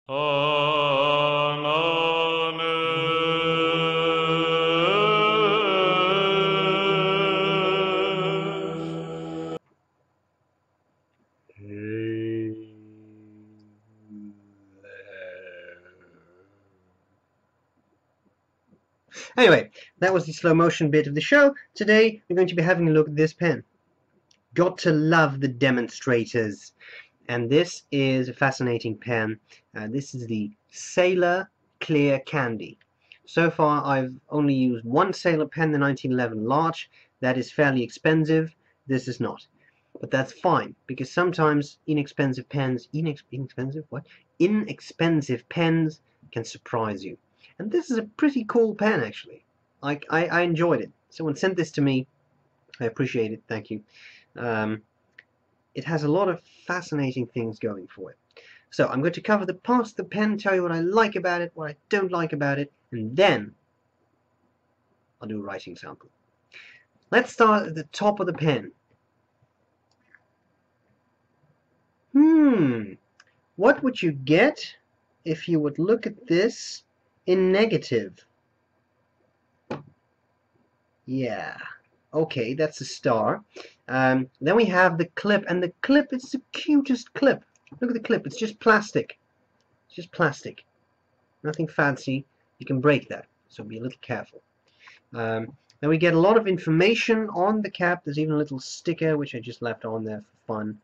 Anyway, that was the slow motion bit of the show. Today we're going to be having a look at this pen. Got to love the demonstrators. And this is a fascinating pen. This is the Sailor Clear Candy. So far I've only used one Sailor pen, the 1911 large. That is fairly expensive. This is not. But that's fine, because sometimes inexpensive pens can surprise you. And this is a pretty cool pen, actually. I enjoyed it. Someone sent this to me. I appreciate it. Thank you. It has a lot of fascinating things going for it. So I'm going to cover the parts of the pen, tell you what I like about it, what I don't like about it, and then I'll do a writing sample. Let's start at the top of the pen. What would you get if you would look at this in negative? Yeah, okay, that's a star. Then we have the clip, and the clip is the cutest clip. Look at the clip, it's just plastic. It's just plastic. Nothing fancy. You can break that, so be a little careful. Then we get a lot of information on the cap. There's even a little sticker which I just left on there for fun.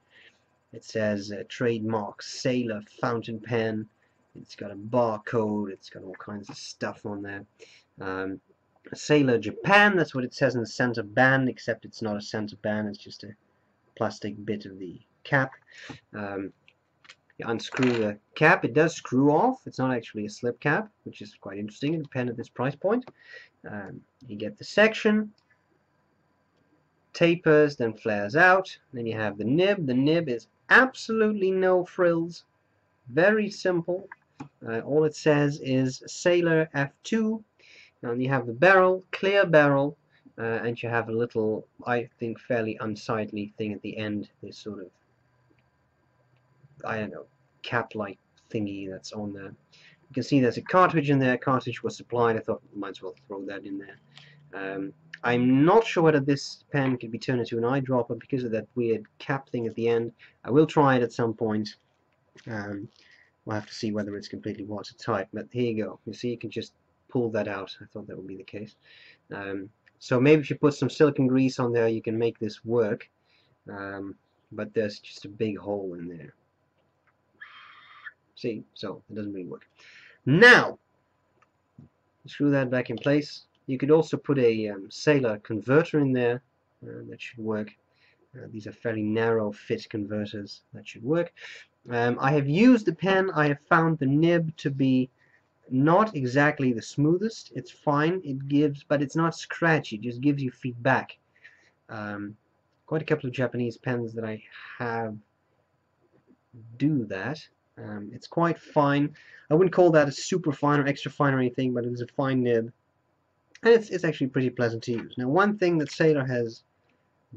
It says trademark Sailor fountain pen. It's got a barcode. It's got all kinds of stuff on there. Sailor Japan, that's what it says in the center band, except it's not a center band, it's just a plastic bit of the cap. You unscrew the cap, it does screw off. It's not actually a slip cap, which is quite interesting in a pen at this price point. You get the section, tapers, then flares out. Then you have the nib. The nib is absolutely no frills, very simple. All it says is Sailor F2. And you have the barrel, clear barrel, and you have a little, I think, fairly unsightly thing at the end, this sort of, I don't know, cap-like thingy that's on there. You can see there's a cartridge in there. Cartridge was supplied. I thought I might as well throw that in there. I'm not sure whether this pen could be turned into an eyedropper because of that weird cap thing at the end. I will try it at some point. We'll have to see whether it's completely watertight, but here you go. You see, you can just pull that out. I thought that would be the case. So maybe if you put some silicone grease on there, you can make this work. But there's just a big hole in there. See, so it doesn't really work. Now, screw that back in place. You could also put a Sailor converter in there. That should work. These are fairly narrow fit converters. That should work. I have used the pen. I have found the nib to be not exactly the smoothest. It's fine. It gives, but it's not scratchy. It just gives you feedback. Quite a couple of Japanese pens that I have do that. It's quite fine. I wouldn't call that a super fine or extra fine or anything, but it is a fine nib. And it's actually pretty pleasant to use. Now, one thing that Sailor has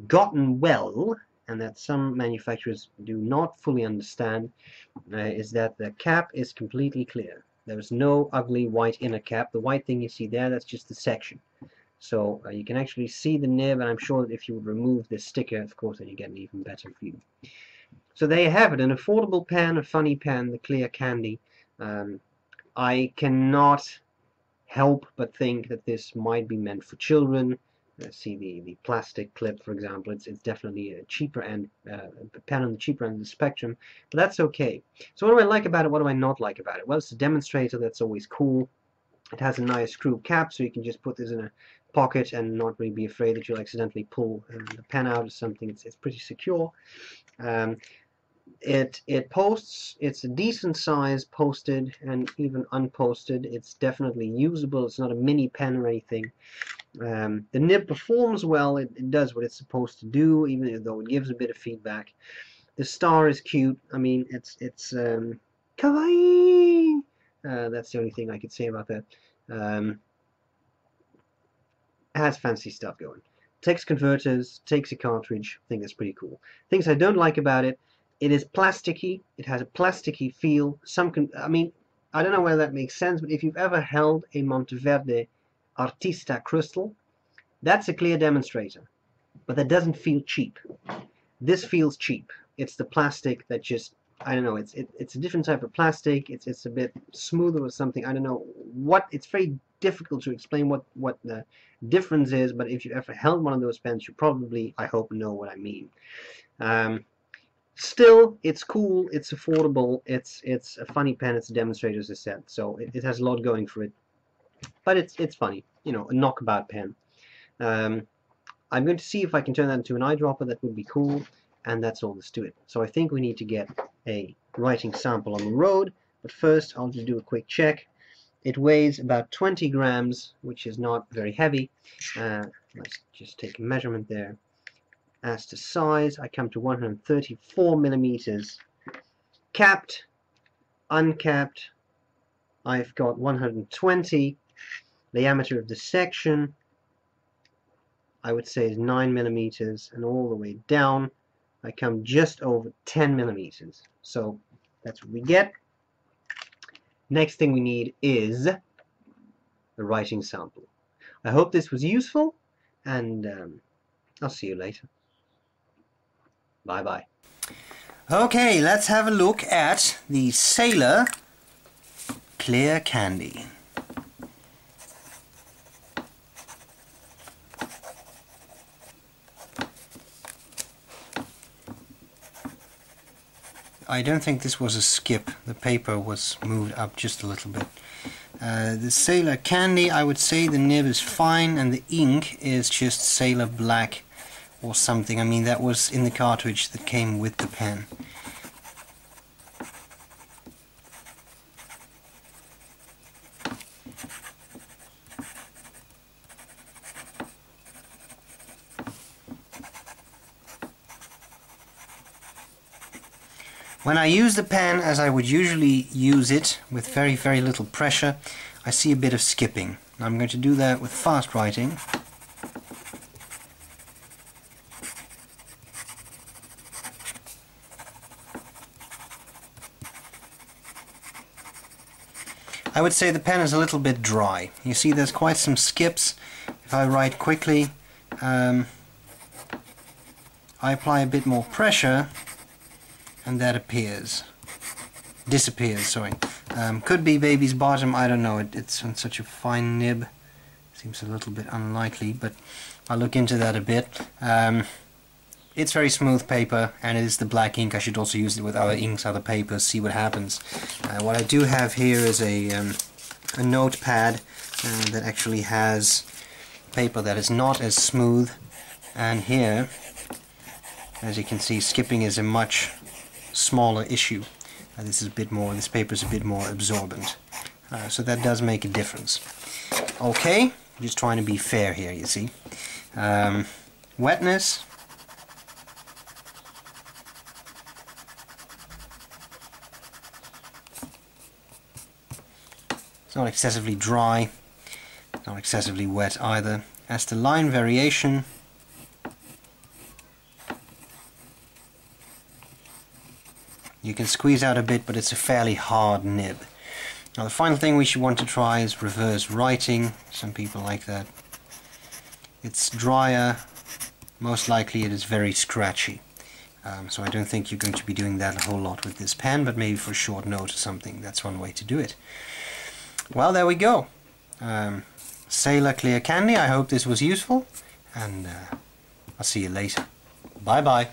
gotten well, and that some manufacturers do not fully understand, is that the cap is completely clear. There's no ugly white inner cap. The white thing you see there, that's just the section. So you can actually see the nib, and I'm sure that if you would remove this sticker, of course, then you get an even better view. So there you have it, an affordable pen, a funny pen, the Clear Candy. I cannot help but think that this might be meant for children. See the plastic clip, for example. It's definitely a cheaper end, a pen on the cheaper end of the spectrum, but that's okay. So what do I like about it? What do I not like about it? Well, it's a demonstrator. That's always cool. It has a nice screw cap, so you can just put this in a pocket and not really be afraid that you'll accidentally pull the pen out or something. It's pretty secure. It posts. It's a decent size posted and even unposted. It's definitely usable. It's not a mini pen or anything. The nib performs well. It does what it's supposed to do, even though it gives a bit of feedback. The star is cute. I mean, it's kawaii. That's the only thing I could say about that. It has fancy stuff going. Takes converters, takes a cartridge. I think that's pretty cool. Things I don't like about it. It is plasticky. It has a plasticky feel. I mean, I don't know whether that makes sense, but if you've ever held a Monteverde Artista crystal, that's a clear demonstrator, but that doesn't feel cheap. This feels cheap. It's the plastic that just, I don't know, it's a different type of plastic. It's a bit smoother or something. I don't know what. It's very difficult to explain what the difference is, but if you ever held one of those pens, you probably, I hope, know what I mean. Still, it's cool, it's affordable, it's a funny pen, it's a demonstrator, as I said, so it has a lot going for it, but it's funny, you know, a knockabout pen. I'm going to see if I can turn that into an eyedropper. That would be cool, and that's all there's to it. So I think we need to get a writing sample on the road, but first I'll just do a quick check. It weighs about 20 grams, which is not very heavy. Let's just take a measurement there. As to size, I come to 134 millimeters. Capped, uncapped, I've got 120. Diameter of the section, I would say, is 9 millimeters, and all the way down I come just over 10 millimeters. So that's what we get. Next thing we need is the writing sample. I hope this was useful, and I'll see you later. Bye bye. Okay, let's have a look at the Sailor Clear Candy. I don't think this was a skip. The paper was moved up just a little bit. The Sailor Candy, I would say the nib is fine, and the ink is just Sailor Black or something. I mean, that was in the cartridge that came with the pen. When I use the pen as I would usually use it, with very, very little pressure, I see a bit of skipping. I'm going to do that with fast writing. I would say the pen is a little bit dry. You see there's quite some skips. If I write quickly, I apply a bit more pressure, and that disappears, sorry. Could be baby's bottom, I don't know, it's on such a fine nib. Seems a little bit unlikely, but I'll look into that a bit. It's very smooth paper, and it is the black ink. I should also use it with other inks, other papers, see what happens. What I do have here is a notepad that actually has paper that is not as smooth, and here, as you can see, skipping is a much smaller issue. This paper is a bit more absorbent, so that does make a difference. Okay, just trying to be fair here, you see. Wetness, it's not excessively dry, not excessively wet either. As to line variation, you can squeeze out a bit, but it's a fairly hard nib. Now the final thing we should want to try is reverse writing. Some people like that. It's drier, most likely it is very scratchy. So I don't think you're going to be doing that a whole lot with this pen, but maybe for a short note or something, that's one way to do it. Well, there we go. Sailor Clear Candy, I hope this was useful, and I'll see you later. Bye bye.